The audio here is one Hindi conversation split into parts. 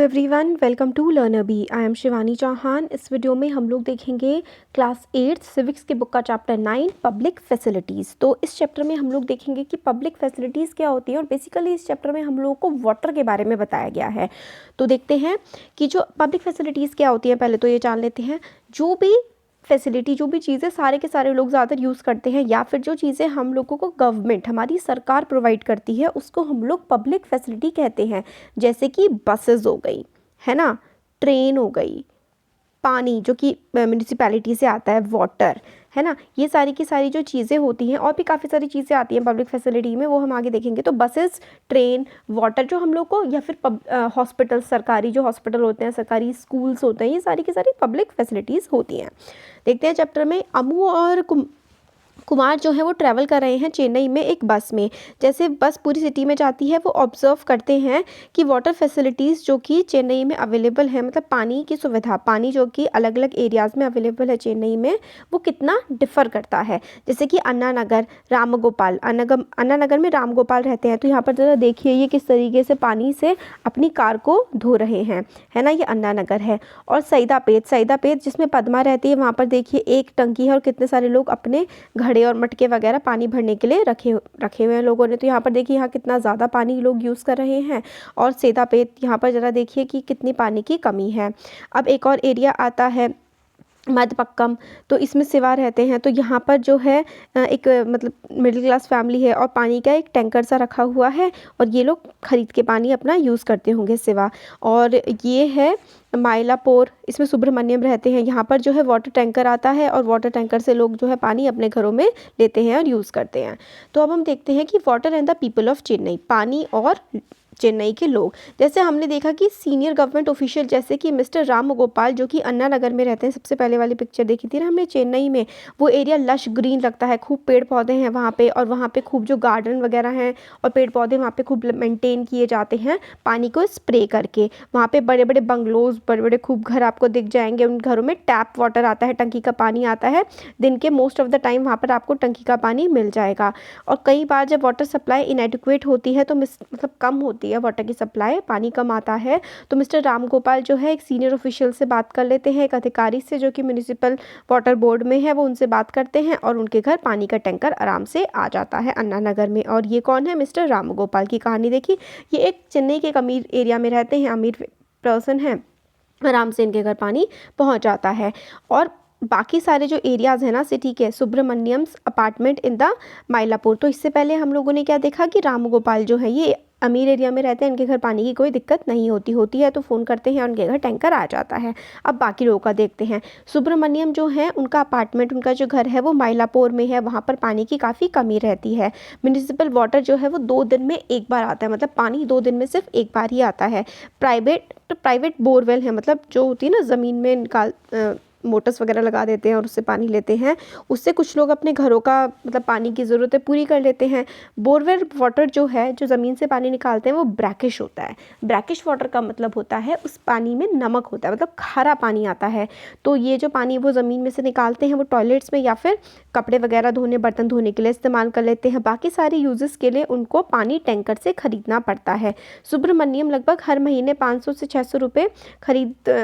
Everyone, welcome to learner B. I am Shivani Chauhan. इस वीडियो में हम लोग देखेंगे क्लास 8 सिविक्स के बुक का चैप्टर 9 पब्लिक फैसिलिटीज़। तो इस चैप्टर में हम लोग देखेंगे कि पब्लिक फैसिलिटीज़ क्या होती है और बेसिकली इस चैप्टर में हम लोगों को वाटर के बारे में बताया गया है। तो देखते हैं कि जो पब्लिक फैसिलिटीज़ क्या होती है। पहले तो ये जान लेते हैं, जो भी फैसिलिटी, जो भी चीज़ें सारे के सारे लोग ज़्यादातर यूज़ करते हैं या फिर जो चीज़ें हम लोगों को गवर्नमेंट, हमारी सरकार प्रोवाइड करती है, उसको हम लोग पब्लिक फैसिलिटी कहते हैं। जैसे कि बसेस हो गई, है ना, ट्रेन हो गई, पानी जो कि म्यूनिसिपैलिटी से आता है, वाटर, है ना, ये सारी की सारी जो चीज़ें होती हैं और भी काफ़ी सारी चीज़ें आती हैं पब्लिक फैसिलिटी में, वो हम आगे देखेंगे। तो बसेस, ट्रेन, वाटर जो हम लोग को, या फिर हॉस्पिटल, सरकारी जो हॉस्पिटल होते हैं, सरकारी स्कूल्स होते हैं, ये सारी की सारी पब्लिक फैसिलिटीज़ होती हैं। देखते हैं चैप्टर में। अमू और कुमार जो है वो ट्रैवल कर रहे हैं चेन्नई में एक बस में। जैसे बस पूरी सिटी में जाती है, वो ऑब्जर्व करते हैं कि वाटर फैसिलिटीज़ जो कि चेन्नई में अवेलेबल है, मतलब पानी की सुविधा, पानी जो कि अलग अलग एरियाज़ में अवेलेबल है चेन्नई में, वो कितना डिफ़र करता है। जैसे कि अन्ना नगर, रामगोपाल, अन्ना नगर में रामगोपाल रहते हैं, तो यहाँ पर ज़रा देखिए ये किस तरीके से पानी से अपनी कार को धो रहे हैं, है ना, ये अन्ना नगर है। और सईदापेट जिसमें पद्मा रहती है, वहाँ पर देखिए एक टंकी है और कितने सारे लोग अपने घड़े और मटके वगैरह पानी भरने के लिए रखे हुए हैं लोगों ने। तो यहाँ पर देखिए यहाँ कितना ज़्यादा पानी लोग यूज़ कर रहे हैं। और सेदापेट, यहाँ पर ज़रा देखिए कि कितनी पानी की कमी है। अब एक और एरिया आता है मधपक्कम, तो इसमें सिवा रहते हैं। तो यहाँ पर जो है एक मतलब मिडिल क्लास फैमिली है और पानी का एक टैंकर सा रखा हुआ है और ये लोग खरीद के पानी अपना यूज़ करते होंगे सिवा। और ये है माइलापोर, इसमें सुब्रमण्यम रहते हैं। यहाँ पर जो है वाटर टैंकर आता है और वाटर टैंकर से लोग जो है पानी अपने घरों में लेते हैं और यूज़ करते हैं। तो अब हम देखते हैं कि water and the people of Chennai, पानी और चेन्नई के लोग। जैसे हमने देखा कि सीनियर गवर्नमेंट ऑफिशियल जैसे कि मिस्टर राम गोपाल जो कि अन्ना नगर में रहते हैं, सबसे पहले वाली पिक्चर देखी थी ना हमने चेन्नई में, वो एरिया लश ग्रीन लगता है, खूब पेड़ पौधे हैं वहाँ पे, और वहाँ पे खूब जो गार्डन वगैरह हैं और पेड़ पौधे वहाँ पे खूब मेंटेन किए जाते हैं पानी को स्प्रे करके। वहाँ पे बड़े बड़े बंगलोज, बड़े बड़े खूब घर आपको दिख जाएंगे। उन घरों में टैप वाटर आता है, टंकी का पानी आता है। दिन के मोस्ट ऑफ द टाइम वहाँ पर आपको टंकी का पानी मिल जाएगा। और कई बार जब वाटर सप्लाई इनएडिक्वेट होती है, तो मतलब कम होती है वाटर की सप्लाई, पानी कम आता है, तो मिस्टर राम गोपाल जो है एक सीनियर ऑफिशियल से बात कर लेते हैं, एक अधिकारी से जो कि म्यूनिसिपल वाटर बोर्ड में है, वो उनसे बात करते हैं और उनके घर पानी का टैंकर आराम से आ जाता है अन्ना नगर में। और ये कौन है? मिस्टर राम गोपाल की कहानी देखी। ये एक चेन्नई के एक अमीर एरिया में रहते हैं, अमीर पर्सन है, आराम से इनके घर पानी पहुंच जाता है। और बाकी सारे जो एरियाज़ हैं ना सिटी के, सुब्रमण्यम्स अपार्टमेंट इन द माइलापुर, तो इससे पहले हम लोगों ने क्या देखा कि राम गोपाल जो है ये अमीर एरिया में रहते हैं, इनके घर पानी की कोई दिक्कत नहीं होती है तो फ़ोन करते हैं और उनके घर टैंकर आ जाता है। अब बाकी लोगों का देखते हैं। सुब्रमण्यम जो है उनका अपार्टमेंट, उनका जो घर है वो माइलापुर में है, वहाँ पर पानी की काफ़ी कमी रहती है। म्यूनिसिपल वाटर जो है वो 2 दिन में एक बार आता है, मतलब पानी 2 दिन में सिर्फ एक बार ही आता है। प्राइवेट बोरवेल है, मतलब जो होती है ना ज़मीन में निकाल मोटर्स वगैरह लगा देते हैं और उससे पानी लेते हैं, उससे कुछ लोग अपने घरों का मतलब पानी की ज़रूरतें पूरी कर लेते हैं। बोरवेल वाटर जो है, जो ज़मीन से पानी निकालते हैं, वो ब्रैकिश होता है। ब्रैकिश वाटर का मतलब होता है उस पानी में नमक होता है, मतलब खारा पानी आता है। तो ये जो पानी वो ज़मीन में से निकालते हैं, वो टॉयलेट्स में या फिर कपड़े वगैरह धोने, बर्तन धोने के लिए इस्तेमाल कर लेते हैं। बाकी सारे यूजेस के लिए उनको पानी टैंकर से ख़रीदना पड़ता है। सुब्रमण्यम लगभग हर महीने 500 से 600 रुपये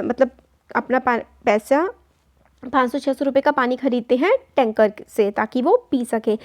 मतलब अपना पैसा 500-600 रुपये का पानी खरीदते हैं टैंकर से, ताकि वो पी सकें।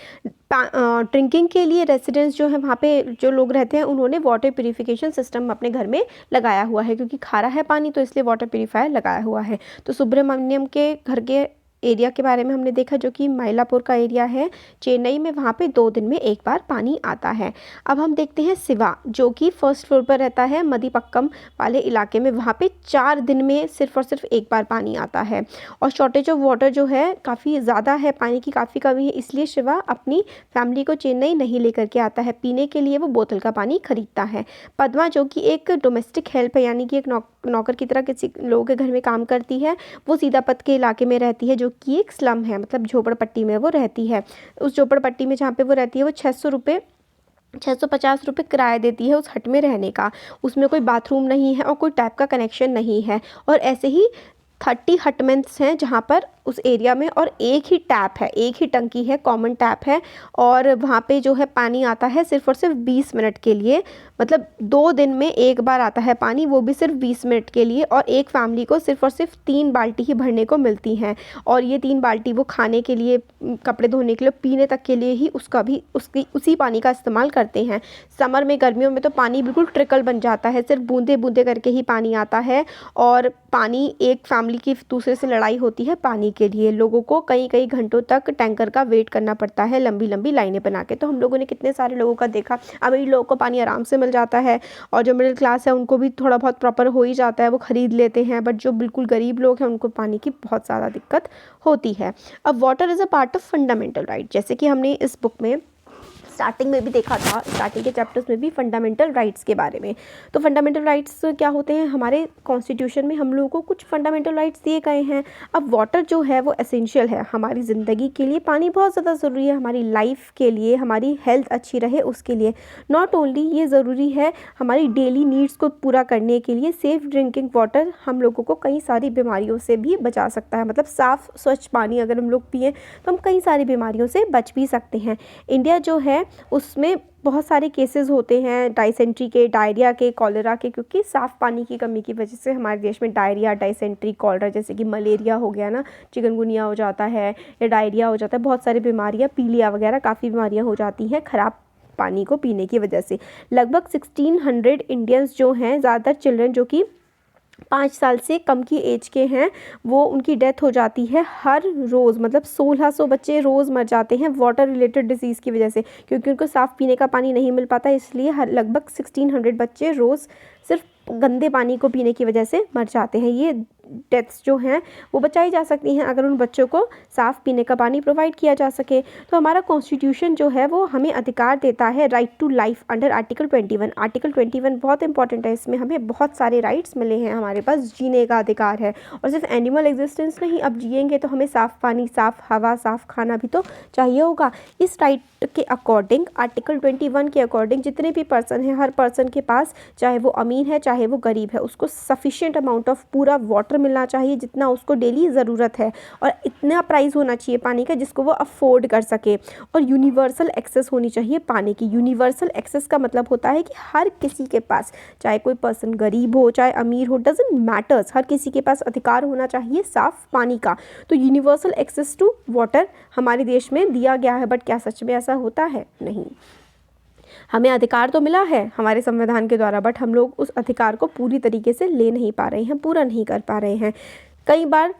ड्रिंकिंग के लिए रेसिडेंट्स जो है वहाँ पे जो लोग रहते हैं, उन्होंने वाटर प्यूरिफिकेशन सिस्टम अपने घर में लगाया हुआ है, क्योंकि खारा है पानी तो इसलिए वाटर प्यूरीफायर लगाया हुआ है। तो सुब्रमण्यम के घर के एरिया के बारे में हमने देखा, जो कि माइलापुर का एरिया है चेन्नई में, वहाँ पे 2 दिन में एक बार पानी आता है। अब हम देखते हैं सिवा, जो कि फर्स्ट फ्लोर पर रहता है मधीपक्कम वाले इलाके में, वहाँ पे 4 दिन में सिर्फ और सिर्फ एक बार पानी आता है। और शॉर्टेज ऑफ वाटर जो है काफ़ी ज़्यादा है, पानी की काफ़ी कमी है, इसलिए शिवा अपनी फैमिली को चेन्नई नहीं लेकर के आता है, पीने के लिए वो बोतल का पानी खरीदता है। पद्मा जो कि एक डोमेस्टिक हेल्प है, यानी कि एक नौकर की तरह किसी लोगों के घर में काम करती है, वो सीतापत के इलाके में रहती है, जो कि एक स्लम है, मतलब झोपड़पट्टी में वो रहती है। उस झोपड़पट्टी में जहाँ पे वो रहती है, वो 650 रुपये किराया देती है उस हट में रहने का। उसमें कोई बाथरूम नहीं है और कोई टैप का कनेक्शन नहीं है। और ऐसे ही 30 हटमेंट्स हैं जहाँ पर उस एरिया में, और एक ही टैप है, एक ही टंकी है, कॉमन टैप है, और वहाँ पे जो है पानी आता है सिर्फ और सिर्फ 20 मिनट के लिए। मतलब 2 दिन में एक बार आता है पानी, वो भी सिर्फ 20 मिनट के लिए, और एक फैमिली को सिर्फ और सिर्फ 3 बाल्टी ही भरने को मिलती हैं। और ये 3 बाल्टी वो खाने के लिए, कपड़े धोने के लिए, पीने तक के लिए ही उसी पानी का इस्तेमाल करते हैं। समर में, गर्मियों में तो पानी बिल्कुल ट्रिकल बन जाता है, सिर्फ बूंदे बूंदे करके ही पानी आता है। और पानी, एक फैमिली की दूसरे से लड़ाई होती है पानी के लिए। लोगों को कई कई घंटों तक टैंकर का वेट करना पड़ता है, लंबी लंबी लाइनें बना के। तो हम लोगों ने कितने सारे लोगों का देखा, अमीर लोगों को पानी आराम से मिल जाता है, और जो मिडिल क्लास है उनको भी थोड़ा बहुत प्रॉपर हो ही जाता है, वो ख़रीद लेते हैं। बट जो बिल्कुल गरीब लोग हैं उनको पानी की बहुत ज़्यादा दिक्कत होती है। अब water is a part of fundamental right, जैसे कि हमने इस बुक में स्टार्टिंग में भी देखा था, स्टार्टिंग के चैप्टर्स में भी फंडामेंटल राइट्स के बारे में। तो फंडामेंटल राइट्स क्या होते हैं, हमारे कॉन्स्टिट्यूशन में हम लोगों को कुछ फंडामेंटल राइट्स दिए गए हैं। अब वाटर जो है वो एसेंशियल है हमारी ज़िंदगी के लिए, पानी बहुत ज़्यादा ज़रूरी है हमारी लाइफ के लिए, हमारी हेल्थ अच्छी रहे उसके लिए। नॉट ओनली ये ज़रूरी है हमारी डेली नीड्स को पूरा करने के लिए, सेफ़ ड्रिंकिंग वाटर हम लोगों को कई सारी बीमारियों से भी बचा सकता है। मतलब साफ़ स्वच्छ पानी अगर हम लोग पिएँ तो हम कई सारी बीमारियों से बच भी सकते हैं। इंडिया जो है उसमें बहुत सारे केसेस होते हैं डाइसेंट्री के, डायरिया के, कॉलेरा के, क्योंकि साफ़ पानी की कमी की वजह से हमारे देश में डायरिया, डाइसेंट्री, कॉलेरा, जैसे कि मलेरिया हो गया ना, चिकनगुनिया हो जाता है या डायरिया हो जाता है, बहुत सारी बीमारियाँ, पीलिया वगैरह काफ़ी बीमारियाँ हो जाती हैं ख़राब पानी को पीने की वजह से। लगभग 1600 इंडियंस जो हैं, ज़्यादातर चिल्ड्रन जो कि 5 साल से कम की एज के हैं, वो उनकी डेथ हो जाती है हर रोज़। मतलब 1600 बच्चे रोज़ मर जाते हैं वाटर रिलेटेड डिजीज़ की वजह से, क्योंकि उनको साफ़ पीने का पानी नहीं मिल पाता। इसलिए हर लगभग 1600 बच्चे रोज़ सिर्फ गंदे पानी को पीने की वजह से मर जाते हैं। ये डेथ्स जो हैं वो बचाई जा सकती हैं अगर उन बच्चों को साफ़ पीने का पानी प्रोवाइड किया जा सके। तो हमारा कॉन्स्टिट्यूशन जो है वो हमें अधिकार देता है right to life under article 21। Article 21 बहुत इंपॉर्टेंट है, इसमें हमें बहुत सारे राइट्स मिले हैं, हमारे पास जीने का अधिकार है। और सिर्फ एनिमल एग्जिस्टेंस नहीं, अब जिएंगे तो हमें साफ़ पानी, साफ़ हवा, साफ़ खाना भी तो चाहिए होगा। इस राइट के अकॉर्डिंग, आर्टिकल 21 के अकॉर्डिंग, जितने भी पर्सन हैं, हर पर्सन के पास, चाहे वो अमीर है चाहे वो गरीब है, उसको सफिशिएंट अमाउंट ऑफ पूरा वाटर मिलना चाहिए जितना उसको डेली ज़रूरत है, और इतना प्राइस होना चाहिए पानी का जिसको वो अफोर्ड कर सके। और यूनिवर्सल एक्सेस होनी चाहिए पानी की। यूनिवर्सल एक्सेस का मतलब होता है कि हर किसी के पास, चाहे कोई पर्सन गरीब हो चाहे अमीर हो, डजंट मैटर्स, हर किसी के पास अधिकार होना चाहिए साफ़ पानी का। तो यूनिवर्सल एक्सेस टू वाटर हमारे देश में दिया गया है, बट क्या सच में ऐसा होता है? नहीं। हमें अधिकार तो मिला है हमारे संविधान के द्वारा, बट हम लोग उस अधिकार को पूरी तरीके से ले नहीं पा रहे हैं, पूरा नहीं कर पा रहे हैं। कई बार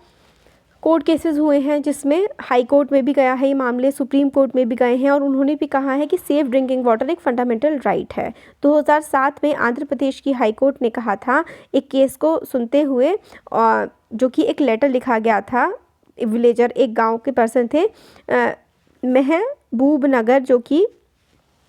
कोर्ट केसेस हुए हैं जिसमें हाई कोर्ट में भी गया है ये मामले, सुप्रीम कोर्ट में भी गए हैं, और उन्होंने भी कहा है कि सेफ ड्रिंकिंग वाटर एक फंडामेंटल राइट है। 2007 में आंध्र प्रदेश की हाई कोर्ट ने कहा था, एक केस को सुनते हुए, जो कि एक लेटर लिखा गया था, विलेजर, एक गाँव के पर्सन थे, महबूब नगर, जो कि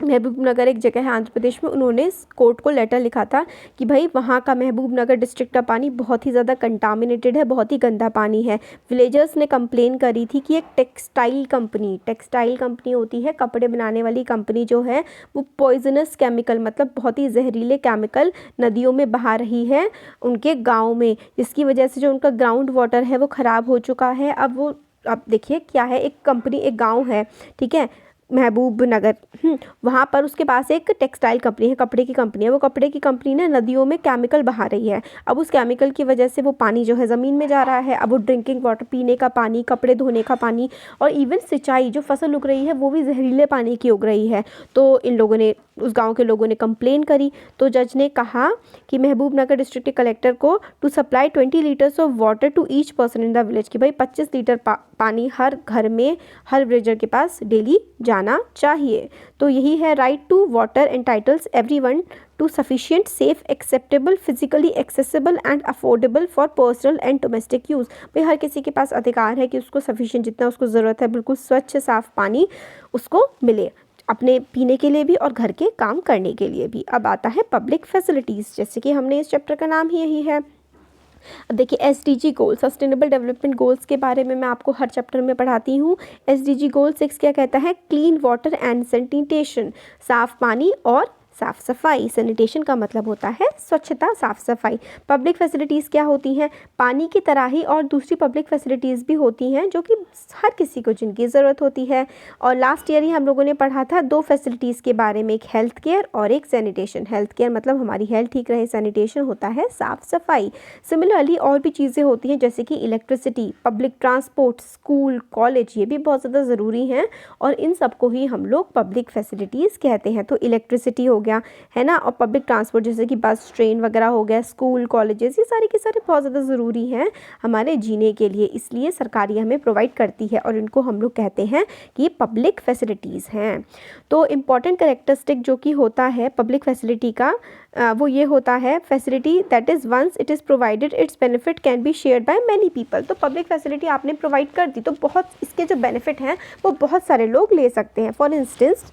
महबूब नगर एक जगह है आंध्र प्रदेश में, उन्होंने कोर्ट को लेटर लिखा था कि भाई वहाँ का महबूब नगर डिस्ट्रिक्ट का पानी बहुत ही ज़्यादा कंटामिनेटेड है, बहुत ही गंदा पानी है। विलेजर्स ने कंप्लेन करी थी कि एक टेक्सटाइल कंपनी होती है, कपड़े बनाने वाली कंपनी जो है, वो पॉइजनस केमिकल, मतलब बहुत ही जहरीले केमिकल नदियों में बहा रही है उनके गाँव में, जिसकी वजह से जो उनका ग्राउंड वाटर है वो ख़राब हो चुका है। अब देखिए क्या है, एक कंपनी, एक गाँव है, ठीक है, महबूब नगर, वहाँ पर उसके पास एक टेक्सटाइल कंपनी है, कपड़े की कंपनी है। वो कपड़े की कंपनी ने नदियों में केमिकल बहा रही है। अब उस केमिकल की वजह से वो पानी जो है ज़मीन में जा रहा है। अब वो ड्रिंकिंग वाटर, पीने का पानी, कपड़े धोने का पानी, और इवन सिंचाई, जो फसल उग रही है वो भी जहरीले पानी की उग रही है। तो इन लोगों ने, उस गाँव के लोगों ने कंप्लेन करी, तो जज ने कहा कि महबूब नगर डिस्ट्रिक्ट के कलेक्टर को to supply 20 litres of water to each person in the village, कि भाई 25 लीटर पानी हर घर में, हर विलेजर के पास डेली जाना चाहिए। तो यही है right to water entitles everyone to sufficient, safe, acceptable, physically accessible and affordable for personal and domestic use. भाई हर किसी के पास अधिकार है कि उसको सफिशिएंट, जितना उसको ज़रूरत है, बिल्कुल स्वच्छ साफ़ पानी उसको मिले, अपने पीने के लिए भी और घर के काम करने के लिए भी। अब आता है पब्लिक फैसिलिटीज़, जैसे कि हमने इस चैप्टर का नाम ही यही है। अब देखिए SDG गोल, सस्टेनेबल डेवलपमेंट गोल्स के बारे में मैं आपको हर चैप्टर में पढ़ाती हूँ। SDG गोल 6 क्या कहता है? क्लीन वाटर एंड सैनिटेशन, साफ़ पानी और साफ़ सफाई। सैनिटेशन का मतलब होता है स्वच्छता, साफ़ सफाई। पब्लिक फैसिलिटीज़ क्या होती हैं? पानी की तरह ही और दूसरी पब्लिक फैसिलिटीज़ भी होती हैं जो कि हर किसी को जिनकी ज़रूरत होती है। और लास्ट ईयर ही हम लोगों ने पढ़ा था 2 फैसिलिटीज़ के बारे में, एक हेल्थ केयर और एक सैनिटेशन। हेल्थ केयर मतलब हमारी हेल्थ ठीक रहे, सैनिटेशन होता है साफ़ सफाई। सिमिलरली और भी चीज़ें होती हैं जैसे कि electricity, public transport, school, college, ये भी बहुत ज़्यादा ज़रूरी हैं और इन सबको ही हम लोग पब्लिक फैसिलिटीज़ कहते हैं। तो इलेक्ट्रिसिटी हो गया, है ना, और पब्लिक ट्रांसपोर्ट जैसे कि बस, ट्रेन वगैरह हो गया, स्कूल, कॉलेजेस, ये सारे के सारे बहुत ज़्यादा ज़रूरी हैं हमारे जीने के लिए, इसलिए सरकार ये हमें प्रोवाइड करती है और इनको हम लोग कहते हैं कि ये पब्लिक फैसिलिटीज़ हैं। तो इम्पॉर्टेंट कैरेक्टरिस्टिक जो कि होता है पब्लिक फैसिलिटी का वो ये होता है, facility that is once it is provided its benefit can be shared by many people. तो पब्लिक फैसिलिटी आपने प्रोवाइड कर दी तो बहुत इसके जो बेनिफिट हैं वो बहुत सारे लोग ले सकते हैं। फॉर इंस्टेंस,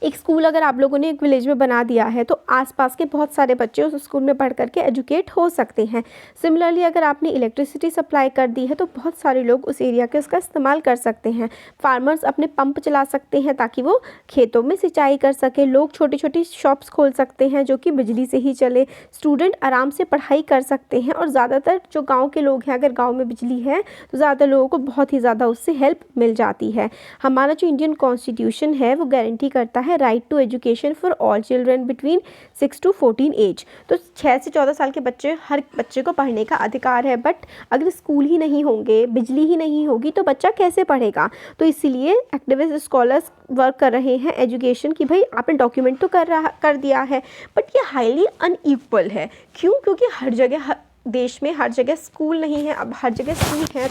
एक स्कूल अगर आप लोगों ने एक विलेज में बना दिया है तो आसपास के बहुत सारे बच्चे उस स्कूल में पढ़ करके एजुकेट हो सकते हैं। सिमिलरली अगर आपने इलेक्ट्रिसिटी सप्लाई कर दी है तो बहुत सारे लोग उस एरिया के उसका इस्तेमाल कर सकते हैं। फार्मर्स अपने पंप चला सकते हैं ताकि वो खेतों में सिंचाई कर सके। लोग छोटी छोटी शॉप्स खोल सकते हैं जो कि बिजली से ही चले। स्टूडेंट आराम से पढ़ाई कर सकते हैं और ज़्यादातर जो गाँव के लोग हैं, अगर गाँव में बिजली है तो ज़्यादातर लोगों को बहुत ही ज़्यादा उससे हेल्प मिल जाती है। हमारा जो इंडियन कॉन्स्टिट्यूशन है वो गारंटी करता है right to education for all children between 6 to 14 age. तो 6 से 14 साल के बच्चे, हर बच्चे को पढ़ने का अधिकार है। बट अगर स्कूल ही नहीं होंगे, बिजली ही नहीं होगी तो बच्चा कैसे पढ़ेगा? तो इसीलिए एक्टिविस्ट स्कॉलर्स वर्क कर रहे हैं एजुकेशन की। भाई आपने डॉक्यूमेंट तो कर दिया है बट ये हाईली अनइक्वल है। क्यों? क्योंकि हर जगह देश में हर जगह स्कूल नहीं है। अब हर जगह स्कूल हैं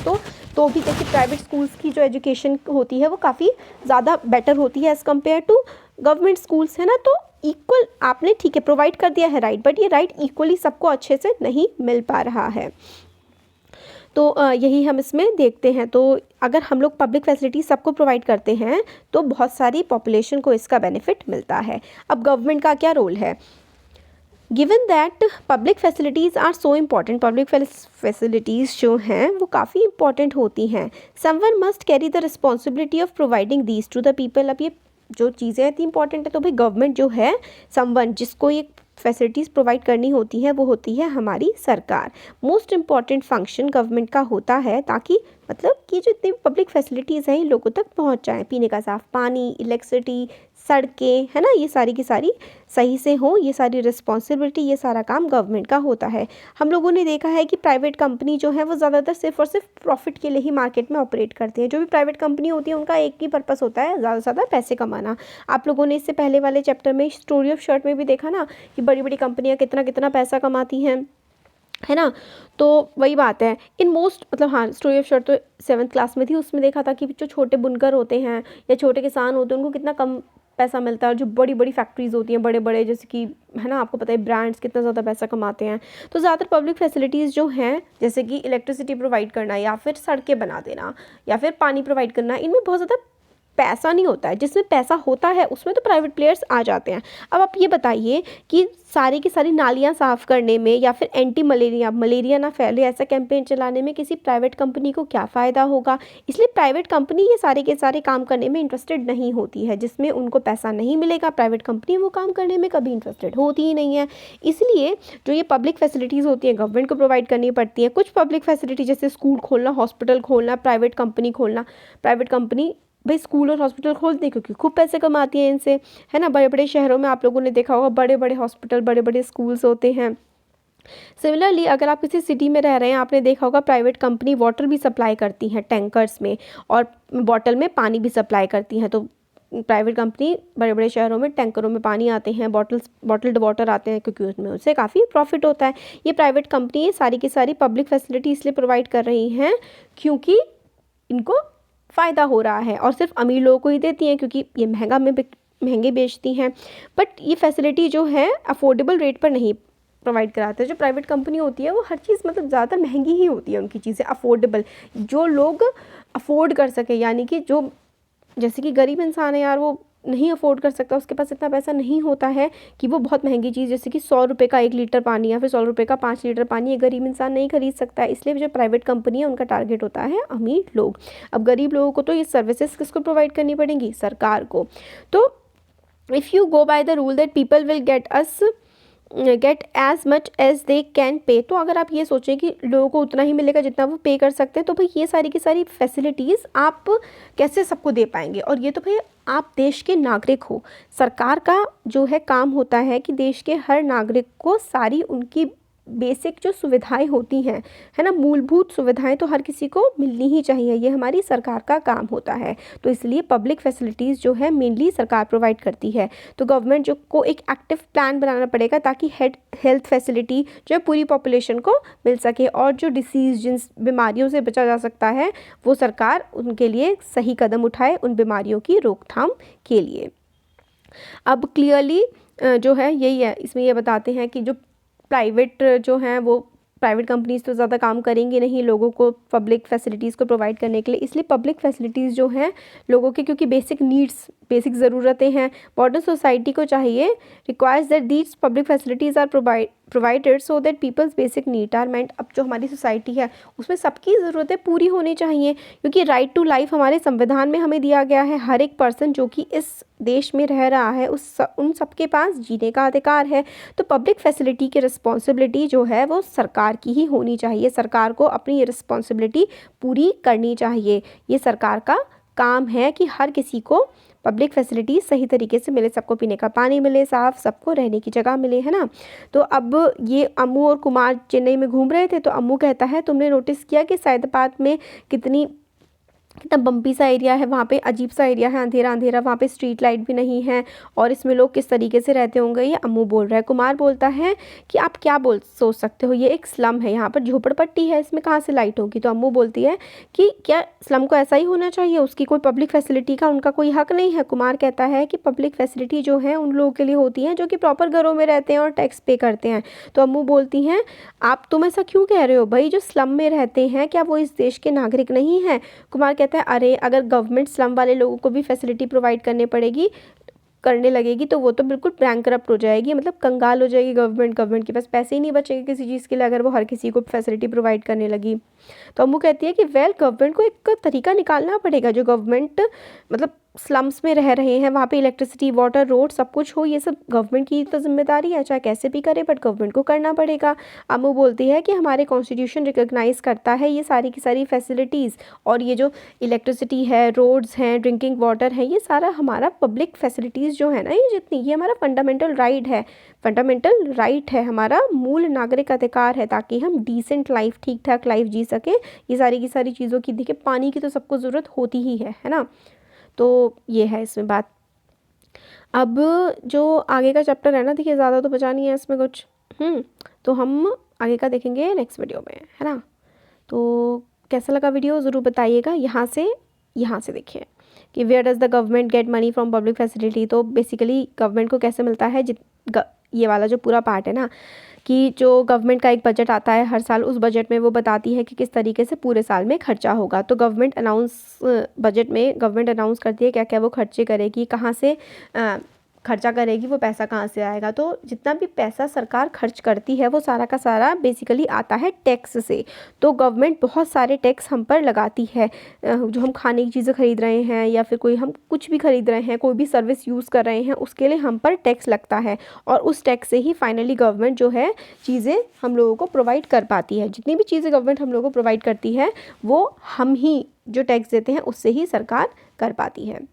तो भी देखिए प्राइवेट स्कूल्स की जो एजुकेशन होती है वो काफ़ी ज़्यादा बेटर होती है as compare to government schools, है ना। तो इक्वल आपने ठीक है प्रोवाइड कर दिया है राइट, बट ये राइट इक्वली सबको अच्छे से नहीं मिल पा रहा है। तो यही हम इसमें देखते हैं। तो अगर हम लोग पब्लिक फैसिलिटी सबको प्रोवाइड करते हैं तो बहुत सारी पॉपुलेशन को इसका बेनिफिट मिलता है। अब गवर्नमेंट का क्या रोल है? Given that public facilities are so important, public facilities जो हैं वो काफ़ी इंपॉर्टेंट होती हैं। Someone must carry the responsibility of providing these to the people. अब ये जो चीज़ें इतनी इंपॉर्टेंट है तो भाई गवर्नमेंट जो है, समवन जिसको ये फैसिलिटीज़ प्रोवाइड करनी होती है वो होती है हमारी सरकार। मोस्ट इम्पॉर्टेंट फंक्शन गवर्नमेंट का होता है ताकि मतलब कि जो इतनी पब्लिक फैसिलिटीज़ हैं इन लोगों तक पहुंच जाएं। पीने का साफ़ पानी, इलेक्ट्रिसिटी, सड़कें, है ना, ये सारी की सारी सही से हो, ये सारी रिस्पॉन्सिबिलिटी, ये सारा काम गवर्नमेंट का होता है। हम लोगों ने देखा है कि प्राइवेट कंपनी जो है वो ज़्यादातर सिर्फ और सिर्फ प्रॉफिट के लिए ही मार्केट में ऑपरेट करते हैं। जो भी प्राइवेट कंपनी होती है उनका एक ही पर्पस होता है, ज़्यादा से ज़्यादा पैसे कमाना। आप लोगों ने इससे पहले वाले चैप्टर में स्टोरी ऑफ शर्ट में भी देखा ना कि बड़ी बड़ी कंपनियाँ कितना कितना पैसा कमाती हैं, है ना। तो वही बात है इन मोस्ट, मतलब हाँ स्टोरी ऑफ शर्ट तो 7th क्लास में थी, उसमें देखा था कि जो छोटे बुनकर होते हैं या छोटे किसान होते हैं उनको कितना कम पैसा मिलता है और जो बड़ी बड़ी फैक्ट्रीज़ होती हैं, बड़े बड़े जैसे कि, है ना, आपको पता है ब्रांड्स कितना ज़्यादा पैसा कमाते हैं। तो ज़्यादातर पब्लिक फैसिलिटीज़ जो हैं जैसे कि इलेक्ट्रिसिटी प्रोवाइड करना या फिर सड़कें बना देना या फिर पानी प्रोवाइड करना, इनमें बहुत ज़्यादा पैसा नहीं होता है। जिसमें पैसा होता है उसमें तो प्राइवेट प्लेयर्स आ जाते हैं। अब आप ये बताइए कि सारी की सारी नालियाँ साफ़ करने में या फिर एंटी मलेरिया ना फैले ऐसा कैंपेन चलाने में किसी प्राइवेट कंपनी को क्या फ़ायदा होगा? इसलिए प्राइवेट कंपनी ये सारे के सारे काम करने में इंटरेस्टेड नहीं होती है। जिसमें उनको पैसा नहीं मिलेगा प्राइवेट कंपनी वो काम करने में कभी इंटरेस्टेड होती ही नहीं है। इसलिए जो ये पब्लिक फैसिलिटीज़ होती हैं गवर्नमेंट को प्रोवाइड करनी पड़ती है। कुछ पब्लिक फैसिलिटी जैसे स्कूल खोलना, हॉस्पिटल खोलना, प्राइवेट कंपनी खोलना, प्राइवेट कंपनी भाई स्कूल और हॉस्पिटल खोलते हैं क्योंकि खूब पैसे कमाती हैं इनसे, है ना। बड़े बड़े शहरों में आप लोगों ने देखा होगा बड़े बड़े हॉस्पिटल, बड़े बड़े स्कूल्स होते हैं। सिमिलरली अगर आप किसी सिटी में रह रहे हैं, आपने देखा होगा प्राइवेट कंपनी वाटर भी सप्लाई करती हैं टैंकर्स में और बॉटल में पानी भी सप्लाई करती हैं। तो प्राइवेट कंपनी बड़े बड़े शहरों में टैंकरों में पानी आते हैं, बॉटल्ड वाटर आते हैं क्योंकि उसमें उससे काफ़ी प्रॉफिट होता है। ये प्राइवेट कंपनी ये सारी की सारी पब्लिक फैसिलिटी इसलिए प्रोवाइड कर रही हैं क्योंकि इनको फ़ायदा हो रहा है और सिर्फ अमीर लोगों को ही देती हैं क्योंकि ये महंगे बेचती हैं। बट ये फैसिलिटी जो है अफोर्डेबल रेट पर नहीं प्रोवाइड कराते हैं। जो प्राइवेट कंपनी होती है वो हर चीज़ मतलब ज़्यादातर महंगी ही होती है, उनकी चीज़ें अफोर्डेबल, जो लोग अफोर्ड कर सके, यानी कि जो जैसे कि गरीब इंसान है यार वो नहीं अफोर्ड कर सकता, उसके पास इतना पैसा नहीं होता है कि वो बहुत महंगी चीज़ जैसे कि 100 रुपये का 1 लीटर पानी या फिर 100 रुपये का 5 लीटर पानी ये गरीब इंसान नहीं खरीद सकता है। इसलिए जो प्राइवेट कंपनी है उनका टारगेट होता है अमीर लोग। अब गरीब लोगों को तो ये सर्विसेज किसको प्रोवाइड करनी पड़ेंगी? सरकार को। तो if you go by the rule that people will get as much as they can pay, तो अगर आप ये सोचें कि लोगों को उतना ही मिलेगा जितना वो पे कर सकते हैं, तो भाई ये सारी की सारी फैसिलिटीज़ आप कैसे सबको दे पाएंगे। और ये तो भाई आप देश के नागरिक हो, सरकार का जो है काम होता है कि देश के हर नागरिक को सारी उनकी बेसिक जो सुविधाएं होती हैं, है ना, मूलभूत सुविधाएं तो हर किसी को मिलनी ही चाहिए, ये हमारी सरकार का काम होता है। तो इसलिए पब्लिक फैसिलिटीज़ जो है मेनली सरकार प्रोवाइड करती है। तो गवर्नमेंट जो को एक एक्टिव प्लान बनाना पड़ेगा ताकि हेल्थ फैसिलिटी जो है पूरी पॉपुलेशन को मिल सके, और जो डिसीज़ जिन बीमारियों से बचा जा सकता है वो सरकार उनके लिए सही कदम उठाए उन बीमारियों की रोकथाम के लिए। अब क्लियरली जो है यही है, इसमें ये बताते हैं कि जो प्राइवेट जो हैं वो प्राइवेट कंपनीज़ तो ज़्यादा काम करेंगी नहीं लोगों को पब्लिक फैसिलिटीज़ को प्रोवाइड करने के लिए, इसलिए पब्लिक फैसिलिटीज़ जो हैं लोगों के, क्योंकि बेसिक नीड्स बेसिक ज़रूरतें हैं, मॉडर्न सोसाइटी को चाहिए requires that these public facilities are provided so that people's basic need are met. अब जो हमारी सोसाइटी है उसमें सबकी ज़रूरतें पूरी होनी चाहिए, क्योंकि राइट टू लाइफ हमारे संविधान में हमें दिया गया है। हर एक पर्सन जो कि इस देश में रह रहा है उन सबके पास जीने का अधिकार है। तो पब्लिक फैसिलिटी की रिस्पॉन्सिबिलिटी जो है वो सरकार की ही होनी चाहिए, सरकार को अपनी ये रिस्पॉन्सिबिलिटी पूरी करनी चाहिए। ये सरकार का काम है कि हर किसी को पब्लिक फैसिलिटी सही तरीके से मिले, सबको पीने का पानी मिले साफ़, सबको रहने की जगह मिले, है ना। तो अब ये अम्मू और कुमार चेन्नई में घूम रहे थे, तो अम्मू कहता है तुमने नोटिस किया कि सैयदाबाद में कितना बम्पी सा एरिया है, वहाँ पे अजीब सा एरिया है, अंधेरा अंधेरा, वहाँ पे स्ट्रीट लाइट भी नहीं है, और इसमें लोग किस तरीके से रहते होंगे, ये अम्मू बोल रहा है। कुमार बोलता है कि आप क्या सोच सकते हो, ये एक स्लम है, यहाँ पर झोपड़पट्टी है, इसमें कहाँ से लाइट होगी। तो अम्मू बोलती है कि क्या स्लम को ऐसा ही होना चाहिए, उसकी कोई पब्लिक फैसिलिटी का उनका कोई हक नहीं है। कुमार कहता है कि पब्लिक फैसिलिटी जो है उन लोगों के लिए होती हैं जो कि प्रॉपर घरों में रहते हैं और टैक्स पे करते हैं। तो अम्मू बोलती हैं तुम ऐसा क्यों कह रहे हो भाई, जो स्लम में रहते हैं क्या वो इस देश के नागरिक नहीं हैं। कुमार कहता है अरे अगर गवर्नमेंट स्लम वाले लोगों को भी फैसिलिटी प्रोवाइड करने लगेगी तो वो तो बिल्कुल बैंकरप्ट हो जाएगी, मतलब कंगाल हो जाएगी गवर्नमेंट के पास पैसे ही नहीं बचेंगे किसी चीज़ के लिए अगर वो हर किसी को फैसिलिटी प्रोवाइड करने लगी। तो अम्मू कहती है कि गवर्नमेंट को एक तरीका निकालना पड़ेगा, जो गवर्नमेंट मतलब स्लम्स में रह रहे हैं वहाँ पे इलेक्ट्रिसिटी वाटर रोड सब कुछ हो, ये सब गवर्नमेंट की तो जिम्मेदारी है, चाहे कैसे भी करे बट गवर्नमेंट को करना पड़ेगा। अम्मू बोलती है कि हमारे कॉन्स्टिट्यूशन रिकॉग्नाइज़ करता है ये सारी की सारी फैसिलिटीज़, और ये जो इलेक्ट्रिसिटी है, रोड्स हैं, ड्रिंकिंग वाटर है, ये सारा हमारा पब्लिक फैसिलिटीज़ जो है ना, ये जितनी ये हमारा फंडामेंटल राइट है, हमारा मूल नागरिक अधिकार है, ताकि हम डिसेंट लाइफ ठीक ठाक लाइफ जी सकें। ये सारी की सारी चीज़ों की, देखिए पानी की तो सबको ज़रूरत होती ही है ना। तो ये है इसमें बात। अब जो आगे का चैप्टर है ना, देखिए ज़्यादा तो बचा नहीं है इसमें कुछ, तो हम आगे का देखेंगे नेक्स्ट वीडियो में, है ना। तो कैसा लगा वीडियो ज़रूर बताइएगा। यहाँ से देखिए कि where does the government get money from public facility. तो बेसिकली गवर्नमेंट को कैसे मिलता है, ये वाला जो पूरा पार्ट है ना, कि जो गवर्नमेंट का एक बजट आता है हर साल, उस बजट में वो बताती है कि किस तरीके से पूरे साल में खर्चा होगा। तो बजट में गवर्नमेंट अनाउंस करती है क्या क्या वो खर्चे करेगी, कहाँ से खर्चा करेगी, वो पैसा कहाँ से आएगा। तो जितना भी पैसा सरकार खर्च करती है वो सारा का सारा बेसिकली आता है टैक्स से। तो गवर्नमेंट बहुत सारे टैक्स हम पर लगाती है, जो हम खाने की चीज़ें खरीद रहे हैं या फिर कोई हम कुछ भी खरीद रहे हैं, कोई भी सर्विस यूज़ कर रहे हैं, उसके लिए हम पर टैक्स लगता है, और उस टैक्स से ही फाइनली गवर्नमेंट जो है चीज़ें हम लोगों को प्रोवाइड कर पाती है। जितनी भी चीज़ें गवर्नमेंट हम लोगों को प्रोवाइड करती है वो हम ही जो टैक्स देते हैं उससे ही सरकार कर पाती है।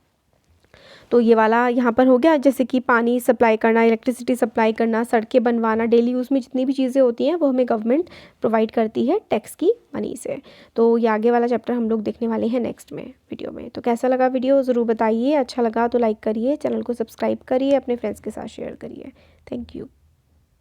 तो ये वाला यहाँ पर हो गया, जैसे कि पानी सप्लाई करना, इलेक्ट्रिसिटी सप्लाई करना, सड़कें बनवाना, डेली यूज़ में जितनी भी चीज़ें होती हैं वो हमें गवर्नमेंट प्रोवाइड करती है टैक्स की मनी से। तो ये आगे वाला चैप्टर हम लोग देखने वाले हैं नेक्स्ट में वीडियो में। तो कैसा लगा वीडियो ज़रूर बताइए, अच्छा लगा तो लाइक करिए, चैनल को सब्सक्राइब करिए, अपने फ्रेंड्स के साथ शेयर करिए। Thank you.